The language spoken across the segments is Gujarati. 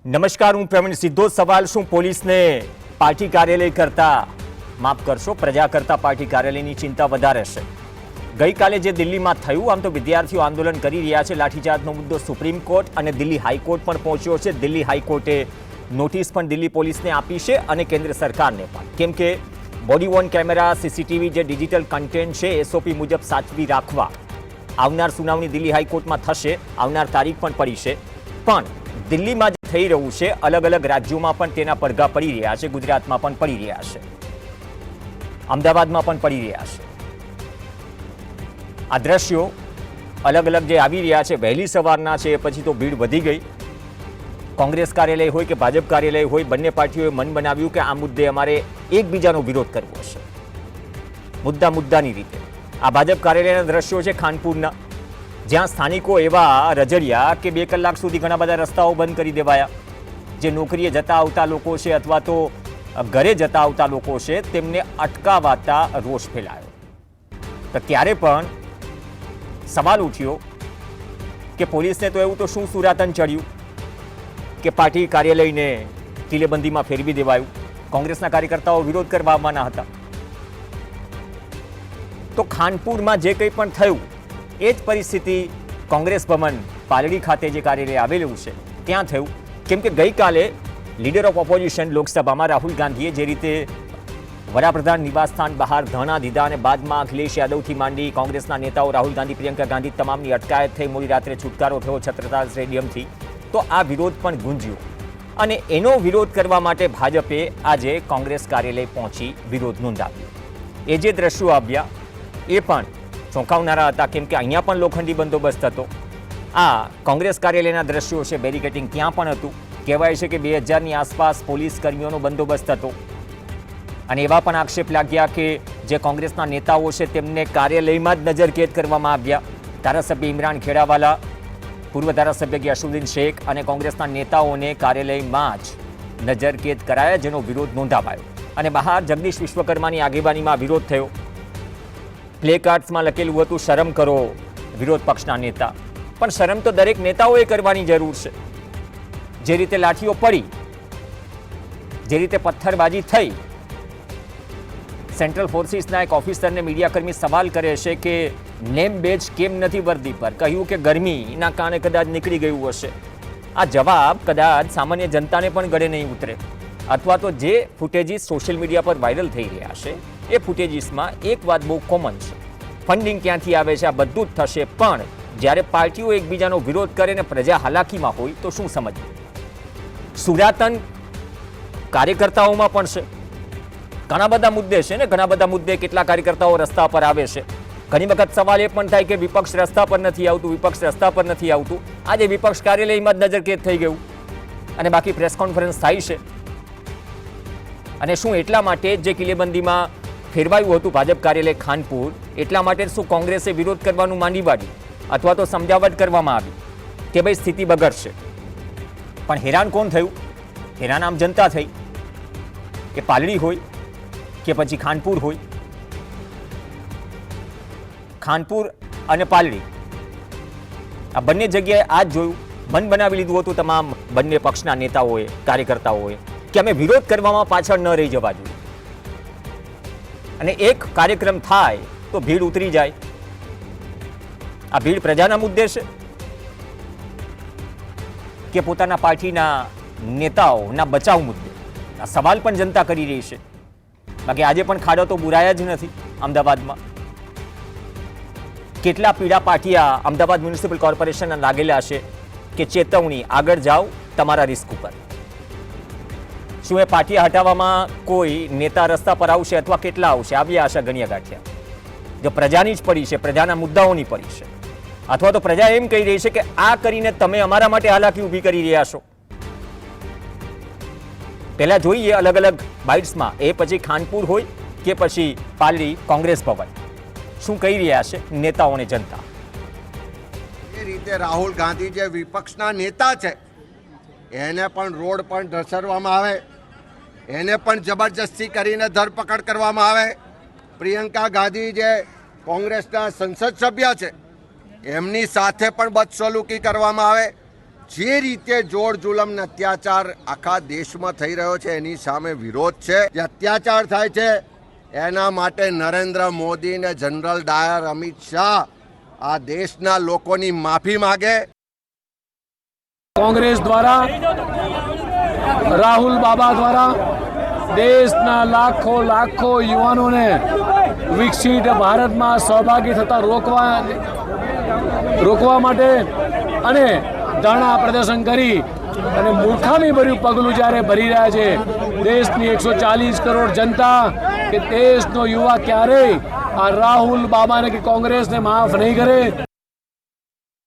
નમસ્કાર, હું પ્રવીણ. સીધો સવાલ, શું પોલીસને પાર્ટી કાર્યાલય કરતા, માફ કરશો, પ્રજા કરતા પાર્ટી કાર્યાલયની ચિંતા વધારે છે? ગઈકાલે જે દિલ્હીમાં થયું, આમ તો વિદ્યાર્થીઓ આંદોલન કરી રહ્યા છે. લાઠીચાર્જનો મુદ્દો સુપ્રીમ કોર્ટ અને દિલ્હી હાઈકોર્ટ પણ પહોંચ્યો છે. દિલ્હી હાઈકોર્ટે નોટિસ પણ દિલ્હી પોલીસને આપી છે અને કેન્દ્ર સરકારને પણ, કેમ કે બોડી વોર્ન કેમેરા, સીસીટીવી જે ડિજિટલ કન્ટેન્ટ છે એસઓપી મુજબ સાચવી રાખવા આવનાર સુનાવણી દિલ્હી હાઈકોર્ટમાં થશે. આવનાર તારીખ પણ પડી છે. પણ દિલ્હીમાં જે થઈ રહ્યું છે, અલગ અલગ રાજ્યોમાં પણ તેના પડઘા પડી રહ્યા છે. ગુજરાતમાં પણ પડી રહ્યા છે, અમદાવાદમાં પણ પડી રહ્યા છે. આ દ્રશ્યો અલગ અલગ જે આવી રહ્યા છે, વહેલી સવારના છે, પછી તો ભીડ વધી ગઈ. કોંગ્રેસ કાર્યાલય હોય કે ભાજપ કાર્યાલય હોય, બંને પાર્ટીઓએ મન બનાવ્યું કે આ મુદ્દે અમારે એકબીજાનો વિરોધ કરવો હશે, મુદ્દાની રીતે. આ ભાજપ કાર્યાલયના દ્રશ્યો છે ખાનપુરના, જ્યાં સ્થાનિકો એવા રજડ્યા કે 2 કલાક સુધી ઘણા બધા રસ્તાઓ બંધ કરી દેવાયા. જે નોકરીએ જતા આવતા લોકો છે અથવા તો ઘરે જતા આવતા લોકો છે, તેમને અટકાવાતા રોષ ફેલાયો. તો ત્યારે પણ સવાલ ઉઠ્યો કે પોલીસને તો એવું તો શું સુરાતન ચડ્યું કે પાર્ટી કાર્યાલયને કિલ્લેબંધીમાં ફેરવી દેવાયું? કોંગ્રેસના કાર્યકર્તાઓ વિરોધ કરવા આવવાના હતા. તો ખાનપુરમાં જે કંઈ પણ થયું એ જ પરિસ્થિતિ કોંગ્રેસ ભવન પાલડી ખાતે જે કાર્યાલય આવેલું છે ત્યાં થયું. કેમ કે ગઈકાલે લીડર ઓફ ઓપોઝિશન લોકસભામાં રાહુલ ગાંધીએ જે રીતે વડાપ્રધાન નિવાસસ્થાન બહાર ધરણા દીધા અને બાદમાં અખિલેશ યાદવથી માંડી કોંગ્રેસના નેતાઓ રાહુલ ગાંધી, પ્રિયંકા ગાંધી તમામની અટકાયત થઈ, મોડી રાત્રે છુટકારો થયો છત્રસાલ સ્ટેડિયમથી, તો આ વિરોધ પણ ગુંજ્યો અને એનો વિરોધ કરવા માટે ભાજપે આજે કોંગ્રેસ કાર્યાલય પહોંચી વિરોધ નોંધાવ્યો. એ જે દ્રશ્યો આવ્યા એ પણ ચોંકાવનારા હતા, કેમ કે અહીંયા પણ લોખંડી બંદોબસ્ત હતો. આ કોંગ્રેસ કાર્યાલયના દ્રશ્યો છે, બેરિકેડિંગ ત્યાં પણ હતું. કહેવાય છે કે 2000ની આસપાસ પોલીસ કર્મીઓનો બંદોબસ્ત હતો. અને એવા પણ આક્ષેપ લાગ્યા કે જે કોંગ્રેસના નેતાઓ છે તેમને કાર્યાલયમાં જ નજરકેદ કરવામાં આવ્યા. ધારાસભ્ય ઇમરાન ખેડાવાલા, પૂર્વ ધારાસભ્ય ગિયાસુદ્દીન શેખ અને કોંગ્રેસના નેતાઓને કાર્યાલયમાં જ નજરકેદ કરાયા, જેનો વિરોધ નોંધાવાયો. અને બહાર જગદીશ વિશ્વકર્માની આગેવાનીમાં વિરોધ થયો. પ્લે કાર્ડ્સમાં લખેલું હતું શરમ કરો, વિરોધ પક્ષના નેતા. પણ શરમ તો દરેક નેતાઓએ કરવાની જરૂર છે. જે રીતે લાઠીઓ પડી, જે રીતે પથ્થરબાજી થઈ, સેન્ટ્રલ ફોર્સિસના એક ઓફિસરને મીડિયાકર્મી સવાલ કરે છે કે નેમ બેજ કેમ નથી વર્દી પર? કહ્યું કે ગરમીના કારણે કદાચ નીકળી ગયું હશે. આ જવાબ કદાચ સામાન્ય જનતાને પણ ગળે નહીં ઉતરે. અથવા તો જે ફૂટેજીસ સોશિયલ મીડિયા પર વાયરલ થઈ રહ્યા છે એ ફૂટેજીસમાં એક વાત બહુ કોમન છે, ફંડિંગ ક્યાંથી આવે છે, આ બધું જ થશે. પણ જ્યારે પાર્ટીઓ એકબીજાનો વિરોધ કરે ને પ્રજા હાલાકીમાં હોય તો શું સમજવું? સુરાતન કાર્યકર્તાઓમાં પણ છે. ઘણા બધા મુદ્દે છે ને, ઘણા બધા મુદ્દે કેટલા કાર્યકર્તાઓ રસ્તા પર આવે છે. ઘણી વખત સવાલ એ પણ થાય કે વિપક્ષ રસ્તા પર નથી આવતું, વિપક્ષ રસ્તા પર નથી આવતું. આજે વિપક્ષ કાર્યાલયમાં જ નજરકેદ થઈ ગયું અને બાકી પ્રેસ કોન્ફરન્સ થાય છે. અને શું એટલા માટે જે કિલ્લેબંધીમાં ફેરવાયું હતું ભાજપ કાર્યાલય ખાનપુર, એટલા માટે શું કોંગ્રેસે વિરોધ કરવાનું માંડી વાળ્યું અથવા તો સમજાવટ કરવામાં આવી કે ભાઈ સ્થિતિ બગડશે? પણ હેરાન કોણ થયું? હેરાન આમ જનતા થઈ. કે પાલડી હોય કે પછી ખાનપુર હોય. ખાનપુર અને પાલડી આ બંને જગ્યાએ આ જ જોયું, મન બનાવી લીધું હતું તમામ બંને પક્ષના નેતાઓએ, કાર્યકર્તાઓએ કે અમે વિરોધ કરવામાં પાછળ ન રહી જવા જોઈએ. અને એક કાર્યક્રમ થાય તો ભીડ ઉતરી જાય. આ ભીડ પ્રજાના મુદ્દે છે કે પોતાના પાર્ટીના નેતાઓના બચાવ મુદ્દે? આ સવાલ પણ જનતા કરી રહી છે. બાકી આજે પણ ખાડો તો બુરાયા જ નથી. અમદાવાદમાં કેટલા પીડા પાટિયા અમદાવાદ મ્યુનિસિપલ કોર્પોરેશનના લાગેલા છે કે ચેતવણી, આગળ જાઓ તમારા રિસ્ક ઉપર. શું એ પાટિયા હટાવવામાં કોઈ નેતા રસ્તા પર આવશે અથવા કેટલા આવશે? આવ્યા આશા ગણ્યા ગાંઠ્યા. જો પ્રજાની જ પડી છે, પ્રજાના મુદ્દાઓની પડી છે, અથવા તો પ્રજા એમ કહી રહી છે કે આ કરીને તમે અમારા માટે હાલાકી ઊભી કરી રહ્યા છો. પહેલા જોઈએ અલગ અલગ બાઇટ્સમાં, એ પછી ખાનપુર હોય કે પછી પાલડી કોંગ્રેસ ભવન, શું કહી રહ્યા છે નેતાઓ અને જનતા. એ રીતે રાહુલ ગાંધી જે વિપક્ષના નેતા છે એને પણ રોડ પર ઢસડવામાં આવે, એને પણ જબરજસ્તી કરીને ધરપકડ કરવામાં આવે. પ્રિયંકા ગાંધી જે કોંગ્રેસના સંસદ સભ્ય છે એમની સાથે પણ બદસલુકી કરવામાં આવે. જે રીતે જોર જુલમ ને અત્યાચાર આખા દેશમાં થઈ રહ્યો છે એની સામે વિરોધ છે. જે અત્યાચાર થાય છે એના માટે નરેન્દ્ર મોદી ને જનરલ ડાયર અમિત શાહ આ દેશના લોકોની માફી માગે. कांग्रेस द्वारा राहुल बाबा द्वारा देशना लाखों लाखों युवानों ने विकसित भारत में सहभागी थता रोकवा माटे अने धरना प्रदर्शन करी अने मूर्खामी भर्યું પગલું જ્યારે ભરી રહ્યા છે દેશની 140 કરોડ जनता કે દેશનો યુવા ક્યારેય આ રાહુલ બાબાને કે કોંગ્રેસને માફ નહીં કરે.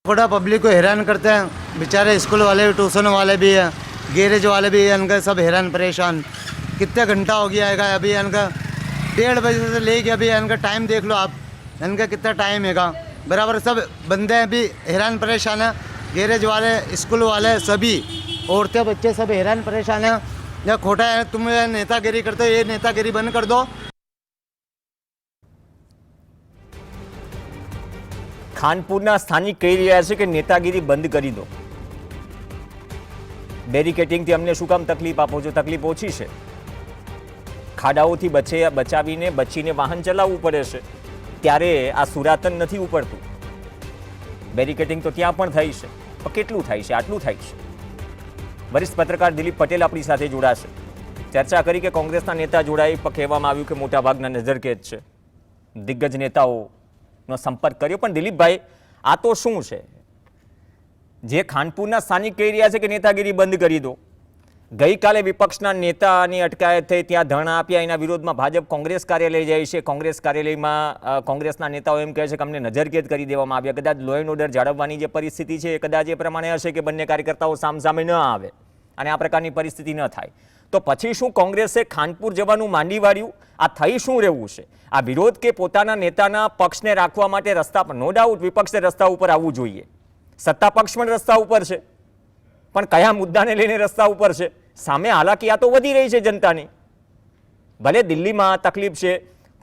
थोड़ा पब्लिक को हैरान करते हैं बेचारे. स्कूल वाले ट्यूशन वाले भी हैं, गैरेज वाले भी हैं, इनका सब हैरान परेशान. कितने घंटा हो गया है अभी इनका 1:30 बजे से लेके अभी इनका टाइम देख लो आप, इनका कितना टाइम है बराबर. सब बंदे भी हैरान परेशान हैं, गैरेज वाले स्कूल वाले सभी, औरतें बच्चे सब हैरान परेशान हैं. या खोटा है तुम नेतागिरी करते हो, ये नेतागिरी बंद कर दो. ખાનપુરના સ્થાનિક કહી રહ્યા છે કે નેતાગીરી બંધ કરી દો. બેરિકેટિંગથી અમને શું કામ તકલીફ આપો છો? તકલીફ ઓછી છે. ખાડાઓથી બચીને વાહન ચલાવવું પડે છે ત્યારે આ સુરાતન નથી ઉપડતું. બેરિકેટિંગ તો ત્યાં પણ થાય છે, પણ કેટલું થાય છે? આટલું થાય છે. વરિષ્ઠ પત્રકાર દિલીપ પટેલ આપણી સાથે જોડાશે. ચર્ચા કરી કે કોંગ્રેસના નેતા જોડાઈ, પણ કહેવામાં આવ્યું કે મોટાભાગના નજરકેદ છે. દિગ્ગજ નેતાઓનો સંપર્ક કર્યો, પણ દિલીપભાઈ આ તો શું છે? જે ખાનપુરના સ્થાનિક કહી રહ્યા છે કે નેતાગીરી બંધ કરી દો. ગઈકાલે વિપક્ષના નેતાની અટકાયત થઈ, ત્યાં ધરણા આપ્યા, એના વિરોધમાં ભાજપ કોંગ્રેસ કાર્યાલય જાય છે. કોંગ્રેસ કાર્યાલયમાં કોંગ્રેસના નેતાઓ એમ કહે છે કે અમને નજરકેદ કરી દેવામાં આવ્યા. કદાચ લો એન્ડ ઓર્ડર જાળવવાની જે પરિસ્થિતિ છે એ કદાચ એ પ્રમાણે હશે કે બંને કાર્યકર્તાઓ સામસામે ન આવે અને આ પ્રકારની પરિસ્થિતિ ન થાય. તો પછી શું કોંગ્રેસે ખાનપુર જવાનું માંડી વાળ્યું? આ થઈ શું રહેવું છે? આ વિરોધ કે પોતાના નેતાના પક્ષને રાખવા માટે રસ્તા પર, નો ડાઉટ વિપક્ષે રસ્તા ઉપર આવવું જોઈએ, સત્તા પક્ષ પણ રસ્તા ઉપર છે, પણ કયા મુદ્દાને લઈને રસ્તા ઉપર છે? સામે હાલાકી આ તો વધી રહી છે જનતાની. ભલે દિલ્હીમાં તકલીફ છે,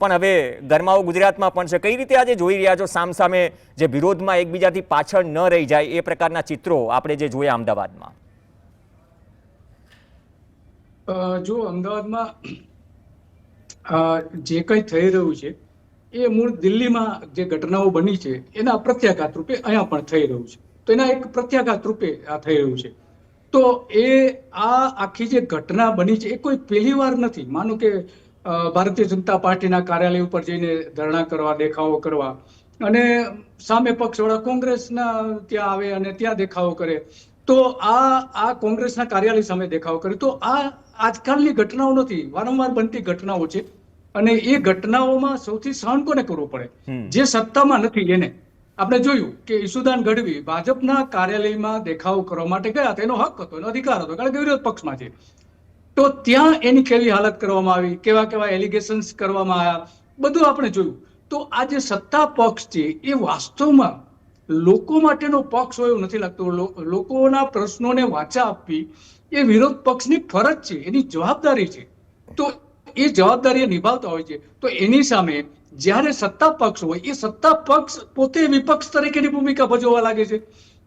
પણ હવે ગરમાવો ગુજરાતમાં પણ છે. કઈ રીતે આજે જોઈ રહ્યા છો સામસામે જે વિરોધમાં એકબીજાથી પાછળ ન રહી જાય એ પ્રકારના ચિત્રો આપણે જે જોયા અમદાવાદમાં? જો અમદાવાદમાં જે કંઈ થઈ રહ્યું છે એ મૂળ દિલ્હીમાં જે ઘટનાઓ બની છે એના પ્રત્યાઘાત રૂપે અહીંયા પણ થઈ રહ્યું છે. તો એના એક પ્રત્યાઘાત રૂપે આ થઈ રહ્યું છે. તો એ આ આખી જે ઘટના બની છે એ કોઈ પહેલી વાર નથી. માનો કે ભારતીય જનતા પાર્ટીના કાર્યાલય ઉપર જઈને ધરણા કરવા, દેખાવો કરવા, અને સામે પક્ષવાળા કોંગ્રેસના ત્યાં આવે અને ત્યાં દેખાવો કરે, તો આ કોંગ્રેસના કાર્યાલય સામે દેખાવો કરે. તો આ આજકાલની ઘટનાઓ નથી, વારંવાર બનતી ઘટનાઓ છે. અને એ ઘટનાઓમાં સૌથી સહન કોને કરવું પડે? જે સત્તામાં નથી એને. આપણે જોયું કે ઈસુદાન ગઢવી ભાજપના કાર્યાલયમાં દેખાવો કરવા માટે ગયા હતા, એનો હક હતો, એનો અધિકાર હતો, કારણ કે વિરોધ પક્ષમાં છે. તો ત્યાં એની કેવી હાલત કરવામાં આવી, કેવા કેવા એલિગેશન્સ કરવામાં આવ્યા, બધું આપણે જોયું. તો આ જે સત્તા પક્ષ છે એ વાસ્તવમાં લોકો માટેનો પક્ષ હોય એવું નથી લાગતું. લોકોના પ્રશ્નોને વાચા આપવી એ વિરોધ પક્ષની ફરજ છે, એની જવાબદારી છે. તો એ જવાબદારી નિભાવતા હોય છે. તો એની સામે જ્યારે સત્તા પક્ષ હોય એ સત્તા પક્ષ પોતે વિપક્ષ તરીકેની ભૂમિકા ભજવવા લાગે છે.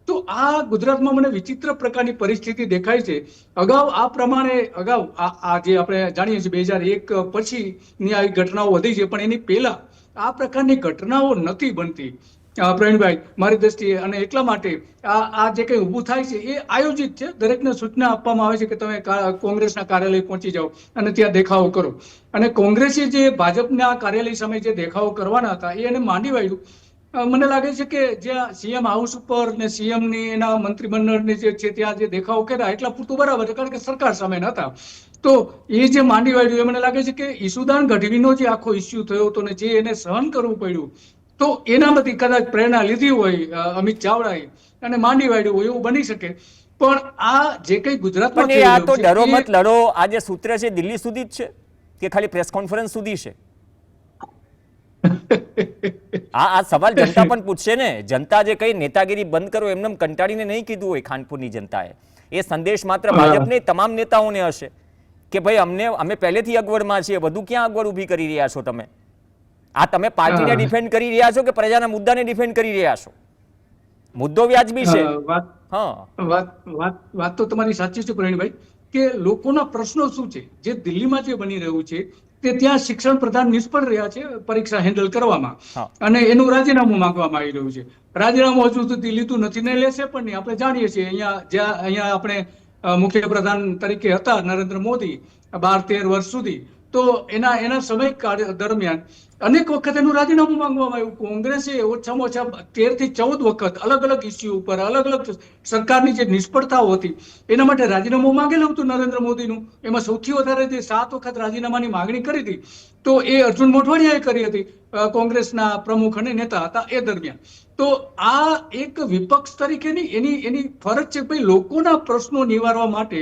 તો આ ગુજરાતમાં મને વિચિત્ર પ્રકારની પરિસ્થિતિ દેખાય છે. અગાઉ આ પ્રમાણે આ જે આપણે જાણીએ છીએ 2001 પછીની આવી ઘટનાઓ વધી છે, પણ એની પહેલા આ પ્રકારની ઘટનાઓ નથી બનતી પ્રવીણભાઈ, મારી દ્રષ્ટિએ. અને એટલા માટે આ જે કંઈ ઊભું થાય છે એ આયોજિત છે. દરેકને સૂચના આપવામાં આવે છે કે તમે કોંગ્રેસના કાર્યાલય પહોંચી જાઓ અને ત્યાં દેખાવો કરો. અને કોંગ્રેસે જે ભાજપના કાર્યાલય સામે જે દેખાવો કરવાના હતા એ એને માંડી વાળ્યું. મને લાગે છે કે જ્યાં સીએમ હાઉસ ઉપર ને સીએમની એના મંત્રીમંડળની જે છે ત્યાં જે દેખાવો કર્યા એટલા પૂરતું બરાબર છે, કારણ કે સરકાર સામે નહોતા. તો એ જે માંડી વાળ્યું એ મને લાગે છે કે ઈસુદાન ગઢવીનો જે આખો ઇસ્યુ થયો હતો ને જે એને સહન કરવું પડ્યું, તો એનામાંથી કદાચ પ્રેરણા લીધી હોય અમિત ચાવડાએ અને માંડી વાળ્યું હોય એવું બની શકે. પણ આ જે કંઈ ગુજરાતમાં પણ આ તો ડરો મત લડો આ જે સૂત્ર છે દિલ્હી સુધી જ છે કે ખાલી પ્રેસ કોન્ફરન્સ સુધી છે? આ સવાલ જનતા પણ પૂછશે ને. જનતા જે કઈ નેતાગીરી બંધ કરો એમને કંટાળીને નહીં કીધું હોય ખાનપુરની જનતાએ. એ સંદેશ માત્ર ભાજપને તમામ નેતાઓને હશે કે ભાઈ અમે પહેલેથી અગવડમાં છીએ, બધું ક્યાં અગવડ ઊભી કરી રહ્યા છો તમે? આ તમે પાર્ટીને ડિફેન્ડ કરી રહ્યા છો કે પ્રજાના મુદ્દાને ડિફેન્ડ કરી રહ્યા છો? મુદ્દો વ્યાજબી છે. વાત હા, વાત તો તમારી સાચી છે પ્રવીણભાઈ, કે લોકોના પ્રશ્નો શું છે, જે દિલ્હીમાં જે બની રહ્યું છે તે ત્યાં શિક્ષણ પ્રધાન નિષ્ફળ રહ્યા છે પરીક્ષા હેન્ડલ કરવામાં, હા. અને એનું રાજીનામું માંગવામાં આવી રહ્યું છે. રાજીનામું હજુ સુધી લીધું નથી ને લેશે પણ નહીં. આપણે જાણીએ છીએ અહીંયા આપણે મુખ્યપ્રધાન તરીકે હતા નરેન્દ્ર મોદી 12-13 વર્ષ સુધી, તો એના સમયકાળ દરમિયાન અનેક વખત એનું રાજીનામું માંગવામાં આવ્યું. કોંગ્રેસે ઓછામાં ઓછા 13 થી 14 વખત અલગ અલગ ઇસ્યુ ઉપર અલગ અલગ સરકારની જે નિષ્ફળતાઓ હતી એના માટે રાજીનામું માંગેલું હતું નરેન્દ્ર મોદીનું. એમાં સૌથી વધારે જે 7 વખત રાજીનામાની માંગણી કરી હતી તો એ અર્જુન મોઢવાડિયાએ કરી હતી, કોંગ્રેસના પ્રમુખ અને નેતા હતા એ દરમિયાન. તો આ એક વિપક્ષ તરીકેની એની ફરજ છે ભાઈ, લોકોના પ્રશ્નો નિવારવા માટે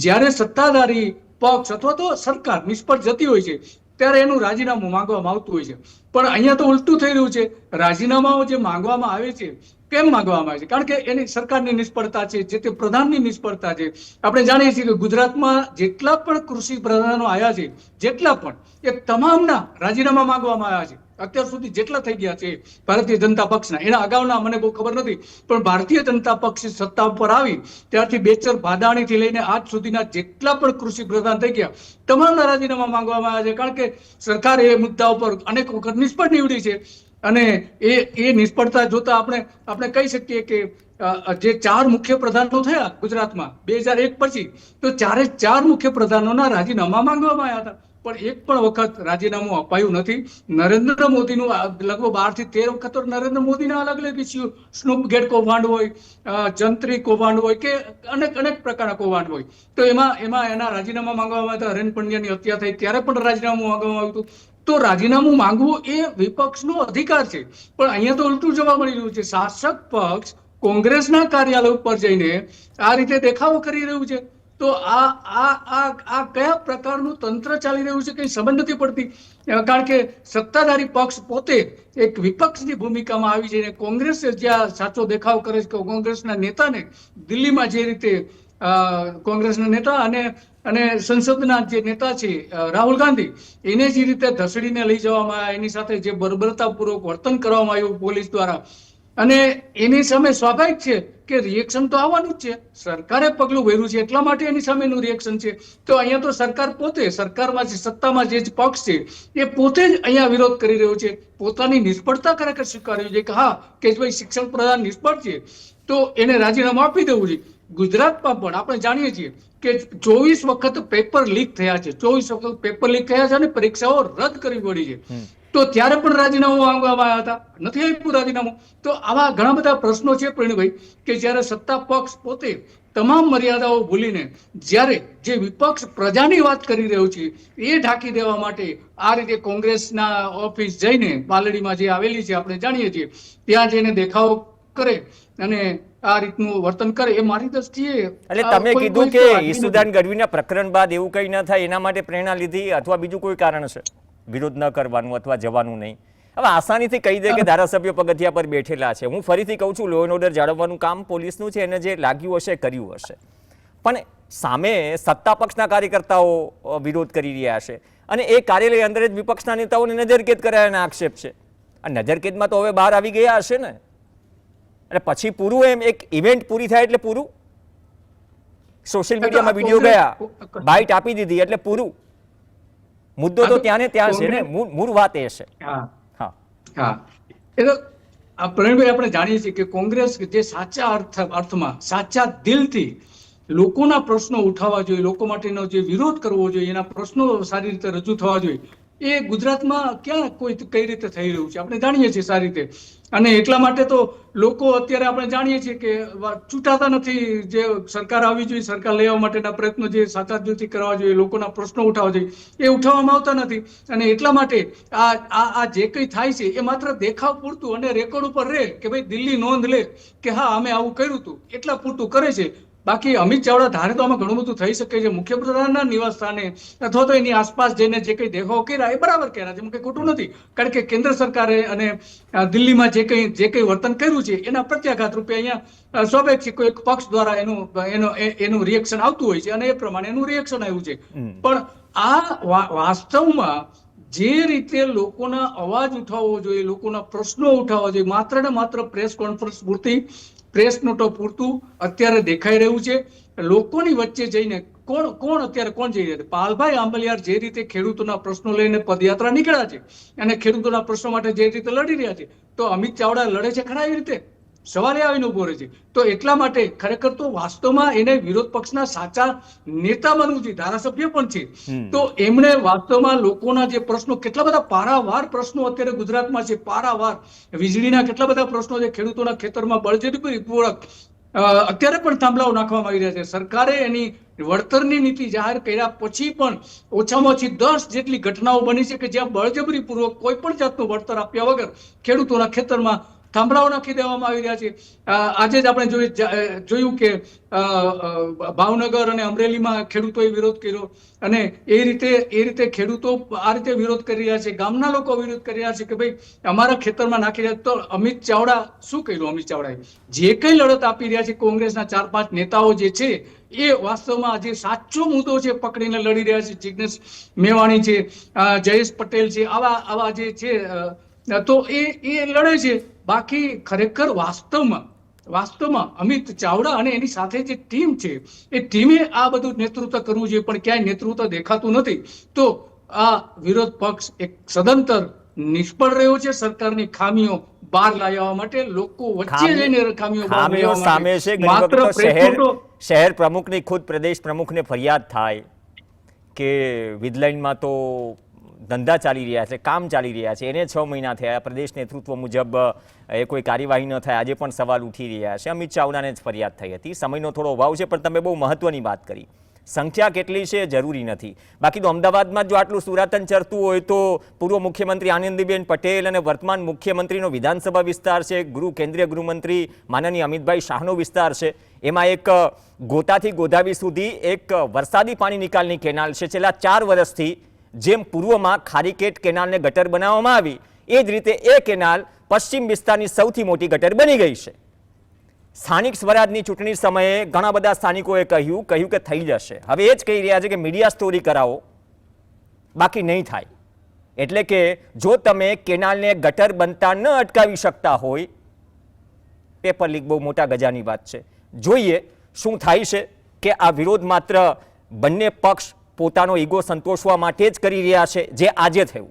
જ્યારે સત્તાધારી પક્ષ અથવા તો સરકાર નિષ્ફળ જતી હોય છે ત્યારે એનું રાજીનામું માંગવામાં આવતું હોય છે. પણ અહીંયા તો ઉલટું થઈ રહ્યું છે. રાજીનામાઓ જે માંગવામાં આવે છે કેમ માંગવામાં આવે છે? કારણ કે એની સરકારની નિષ્ફળતા છે, જે તે પ્રધાનની નિષ્ફળતા છે. આપણે જાણીએ છીએ કે ગુજરાતમાં જેટલા પણ કૃષિ પ્રધાનો આવ્યા છે, જેટલા પણ, એ તમામના રાજીનામા માંગવામાં આવ્યા છે. અત્યાર સુધી જેટલા થઈ ગયા છે ભારતીય જનતા પક્ષના, એના અગાઉના મને બહુ ખબર નથી, પણ ભારતીય જનતા પક્ષ સત્તા ઉપર આવી ત્યારથી બેચર ભાદાણીથી લઈને આજ સુધીના જેટલા પણ કૃષિ પ્રધાન થઈ ગયા તમામના રાજીનામા માંગવામાં આવ્યા છે. કારણ કે સરકાર એ મુદ્દા ઉપર અનેક વખત નિષ્ફળ નીવડી છે, અને એ નિષ્ફળતા જોતા આપણે કહી શકીએ કે જે 4 મુખ્ય પ્રધાનો થયા ગુજરાતમાં 2001 પછી, તો 4 મુખ્ય પ્રધાનોના રાજીનામા માંગવામાં આવ્યા હતા, પણ એક પણ વખત રાજીનામું અપાયું નથી. નરેન્દ્ર મોદીનું લગભગ 12 થી 13 વખત નરેન્દ્ર મોદીના અલગ અલગ ઇસ્યુ, સ્નૂપગેટ કૌભાંડ હોય, જંત્રી કૌભાંડ હોય કે અનેક પ્રકારના કૌભાંડ હોય, તો એમાં એના રાજીનામા માંગવામાં આવ્યા હતા. હરેન પંડ્યાની હત્યા થઈ ત્યારે પણ રાજીનામું માંગવામાં આવ્યું હતું. તો રાજીનામું માંગવું એ વિપક્ષનો અધિકાર છે, પણ અહીંયા તો ઉલટું જોવા મળી રહ્યું છે. શાસક પક્ષ કોંગ્રેસના કાર્યાલય ઉપર જઈને આ રીતે દેખાવો કરી રહ્યું છે. તો આ કયા પ્રકારનું તંત્ર ચાલી રહ્યું છે કઈ સમજ નથી પડતી. કારણ કે સત્તાધારી પક્ષ પોતે એક વિપક્ષની ભૂમિકામાં આવી જઈને કોંગ્રેસે જ્યાં સાચો દેખાવ કરે છે કે કોંગ્રેસના નેતાને દિલ્હીમાં જે રીતે કોંગ્રેસના નેતા અને સંસદના જે નેતા છે રાહુલ ગાંધી, એને જે રીતે ધસડીને લઈ જવામાં આવ્યા, એની સાથે જે બર્બરતાપૂર્વક વર્તન કરવામાં આવ્યું પોલીસ દ્વારા, અને એની સામે સ્વાભાવિક છે કે રિએક્શન તો આવવાનું જ છે. સરકારે પગલું ભર્યું છે એટલા માટે એની સામેનું રિએક્શન છે. તો અહીંયા તો સરકાર પોતે, સરકારમાં જે સત્તામાં જે પક્ષ છે એ પોતે જ અહીંયા વિરોધ કરી રહ્યો છે. પોતાની નિષ્ફળતા ખરેખર સ્વીકારવી છે કે હા, કે ભાઈ શિક્ષણ પ્રધાન નિષ્ફળ છે તો એને રાજીનામું આપી દેવું છે. ગુજરાતમાં પણ આપણે જાણીએ છીએ કે 24 વખત પેપર લીક થયા છે, 24 વખત પેપર લીક થયા છે અને પરીક્ષાઓ રદ કરવી પડી છે. તો ત્યારે પણ રાજીનામું માંગવામાં આવ્યા હતા, નથી આપ્યું રાજીનામું. તો આવા ઘણા બધા પ્રશ્નો છે પ્રવીણભાઈ, કે જ્યારે સત્તા પક્ષ પોતે તમામ મર્યાદાઓ ભૂલીને જ્યારે જે વિપક્ષ પ્રજાની વાત કરી રહ્યો છે એ ઢાંકી દેવા માટે આ રીતે કોંગ્રેસના ઓફિસ જઈને, પાલડીમાં જે આવેલી છે આપણે જાણીએ છીએ, ત્યાં જઈને દેખાવો કરે અને આ રીતનું વર્તન કરે, એ મારી દ્રષ્ટિએ. એટલે તમે કીધું કે ઈસુદાન ગઢવીના પ્રકરણ બાદ એવું કંઈ ન થાય એના માટે પ્રેરણા લીધી, અથવા બીજું કોઈ કારણ છે વિરોધ ન કરવાનું અથવા જવાનું નહીં? હવે આસાનીથી કહી દે કે ધારાસભ્ય પગથિયા પર બેઠેલા છે. હું ફરીથી કહું છું, લો એન્ડ ઓર્ડર જાળવવાનું કામ પોલીસનું છે, એને જે લાગ્યું હશે કર્યું હશે, પણ સામે સત્તા પક્ષના કાર્યકર્તાઓ વિરોધ કરી રહ્યા છે, અને એ કાર્યાલય અંદર જ વિપક્ષના નેતાઓને નજરકેદ કરાયાના આક્ષેપ છે. આ નજરકેદમાં તો હવે બહાર આવી ગયા હશે ને, અને પછી પૂરું, એમ એક ઇવેન્ટ પૂરી થાય એટલે પૂરું. સોશિયલ મીડિયામાં વિડીયો ગયા, બાઇટ આપી દીધી એટલે પૂરું. મુદ્દો તો ત્યાં ને ત્યાં છે ને, મૂળ વાત એ છે. હા, એ તો પ્રવીણભાઈ આપણે જાણીએ છીએ કે કોંગ્રેસ જે સાચા અર્થમાં સાચા દિલથી લોકોના પ્રશ્નો ઉઠાવવા જોઈએ, લોકો માટેનો જે વિરોધ કરવો જોઈએ, એના પ્રશ્નો સારી રીતે રજૂ થવા જોઈએ, એ ગુજરાતમાં ક્યાં કઈ રીતે થઈ રહ્યું છે આપણે જાણીએ છીએ સારી રીતે. અને એટલા માટે તો લોકો અત્યારે આપણે જાણીએ છીએ કે ચૂંટાતા નથી. જે સરકાર આવવી જોઈએ, સરકાર લેવા માટેના પ્રયત્નો જે સાચા દિલથી કરવા જોઈએ, લોકોના પ્રશ્નો ઉઠાવવા જોઈએ, એ ઉઠાવવામાં આવતા નથી. અને એટલા માટે આ જે કંઈ થાય છે એ માત્ર દેખાવ પૂરતું અને રેકોર્ડ ઉપર રહે કે ભાઈ દિલ્હી નોંધ લે કે હા અમે આવું કર્યું હતું, એટલા પૂરતું કરે છે. બાકી અમિત ચાવડા ધારે તો આમાં ઘણું બધું થઈ શકે છે. મુખ્યપ્રધાનના નિવાસ સ્થાને અથવા તો એની આસપાસ જઈને જે કંઈ દેખાવ કર્યા એ બરાબર કર્યા છે, કંઈ ખોટું નથી. કારણ કે કેન્દ્ર સરકારે અને દિલ્હીમાં જે કંઈ વર્તન કર્યું છે એના પ્રત્યાઘાત રૂપે અહીંયા સ્વાભાવિક છે કોઈ એક પક્ષ દ્વારા એનું રિએક્શન આવતું હોય છે, અને એ પ્રમાણે એનું રિએક્શન આવ્યું છે. પણ આ વાસ્તવમાં જે રીતે લોકોના અવાજ ઉઠાવવો જોઈએ, લોકોના પ્રશ્નો ઉઠાવવા જોઈએ, માત્ર ને માત્ર પ્રેસ કોન્ફરન્સ પૂરતી, પ્રેસ નોટો પૂરતું અત્યારે દેખાઈ રહ્યું છે. લોકોની વચ્ચે જઈને કોણ અત્યારે કોણ જઈ રહ્યા છે? પાલભાઈ આંબલિયાર જે રીતે ખેડૂતોના પ્રશ્નો લઈને પદયાત્રા નીકળ્યા છે અને ખેડૂતોના પ્રશ્નો માટે જે રીતે લડી રહ્યા છે, તો અમિત ચાવડા લડે છે ખરા એ રીતે? સવાલ એ આવીને ઉભો રહે છે. તો એટલા માટે ખરેખર તો વાસ્તવમાં એને વિરોધ પક્ષના સાચા નેતા બનવું છે, ધારાસભ્ય પણ છે. તો એમણે વાસ્તવમાં લોકોના જે પ્રશ્નો, કેટલા બધા પારાવાર પ્રશ્નો અત્યારે ગુજરાતમાં છે, પારાવાર વીજળીના કેટલા બધા પ્રશ્નો છે, ખેડૂતોના ખેતરમાં બળજબરીપૂર્વક અત્યારે પણ થાંભલાઓ નાખવામાં આવી રહ્યા છે. સરકારે એની વળતરની નીતિ જાહેર કર્યા પછી પણ ઓછામાં ઓછી 10 જેટલી ઘટનાઓ બની છે કે જ્યાં બળજબરીપૂર્વક કોઈ પણ જાતનું વળતર આપ્યા વગર ખેડૂતોના ખેતરમાં થાંભલાઓ નાખી દેવામાં આવી રહ્યા છે. આજે જ આપણે જોયું કે ભાવનગર અને અમરેલીમાં ખેડૂતોએ વિરોધ કર્યો અને એ રીતે ખેડૂતો આ રીતે વિરોધ કરી રહ્યા છે. ગામના લોકો વિરોધ કરી રહ્યા છે કે ભાઈ અમારા ખેતરમાં નાખી રહ્યા. તો અમિત ચાવડા શું કર્યું? અમિત ચાવડાએ જે કઈ લડત આપી રહ્યા છે, કોંગ્રેસના 4-5 નેતાઓ જે છે એ વાસ્તવમાં આજે સાચો મુદ્દો છે પકડીને લડી રહ્યા છે. જિગ્નેશ મેવાણી છે, જયેશ પટેલ છે, આવા જે છે તો એ લડે છે. બાકી ખરેખર વાસ્તવમાં અમિત ચાવડા અને એની સાથે જે ટીમ છે એ ટીમે આ બધું નેતૃત્વ કરવું જોઈએ, પણ ક્યાંય નેતૃત્વ દેખાતું નથી. તો આ વિરોધ પક્ષ એક સદંતર નિષ્ફળ રહ્યો છે સરકારની ખામીઓ બહાર લાવવા માટે. લોકો વચ્ચે જઈને ખામીઓ સામે છે. માત્ર શહેર પ્રમુખની ખુદ પ્રદેશ પ્રમુખને ફરિયાદ થાય કે વિધલાઇનમાં તો ધંધા ચાલી રહ્યા છે, કામ ચાલી રહ્યા છે, એને 6 મહિના થયા, પ્રદેશ નેતૃત્વ મુજબ એ કોઈ કાર્યવાહી ન થાય, આજે પણ સવાલ ઉઠી રહ્યા છે. અમિત ચાવડાને જ ફરિયાદ થઈ હતી. સમયનો થોડો અભાવ છે, પણ તમે બહુ મહત્વની વાત કરી. સંખ્યા કેટલી છે જરૂરી નથી. બાકી તો અમદાવાદમાં જો આટલું સુરાતન ચરતું હોય તો પૂર્વ મુખ્યમંત્રી આનંદીબેન પટેલ અને વર્તમાન મુખ્યમંત્રીનો વિધાનસભા વિસ્તાર છે, કેન્દ્રીય ગૃહમંત્રી માનનીય અમિતભાઈ શાહનો વિસ્તાર છે, એમાં એક ગોતાથી ગોધાવી સુધી એક વરસાદી પાણી નિકાલની કેનાલ છે. છેલ્લા 4 વર્ષથી જેમ પૂર્વમાં ખારીકેટ કેનાલને ગટર બનાવવામાં આવી, એ જ રીતે એ કેનાલ પશ્ચિમ વિસ્તારની સૌથી મોટી ગટર બની ગઈ છે. સ્થાનિક સ્વરાજની ચૂંટણી સમયે ઘણા બધા સ્થાનિકોએ કહ્યું કે થઈ જશે. હવે એ જ કહી રહ્યા છે કે મીડિયા સ્ટોરી કરાવો, બાકી નહીં થાય. એટલે કે જો તમે કેનાલને ગટર બનતા ન અટકાવી શકતા હોય, પેપર લીક બહુ મોટા ગજાની વાત છે. જોઈએ શું થાય છે કે આ વિરોધ માત્ર બંને પક્ષ પોતાનો ઈગો સંતોષવા માટે જ કરી રહ્યા છે, જે આજે થયું.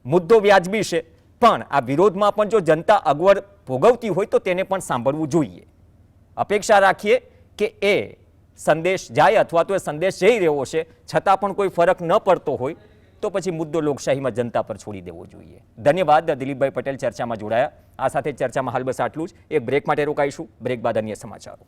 મુદ્દો વ્યાજબી છે, પણ આ વિરોધમાં પણ જો જનતા અગવડ ભોગવતી હોય તો તેને પણ સાંભળવું જોઈએ. અપેક્ષા રાખીએ કે એ સંદેશ જાય, અથવા તો એ સંદેશ જઈ રહ્યો છે છતાં પણ કોઈ ફરક ન પડતો હોય તો પછી મુદ્દો લોકશાહીમાં જનતા પર છોડી દેવો જોઈએ. ધન્યવાદ દિલીપભાઈ પટેલ ચર્ચામાં જોડાયા. આ સાથે ચર્ચામાં હાલ બસ આટલું જ. એક બ્રેક માટે રોકાઈશું. બ્રેક બાદ અન્ય સમાચારો.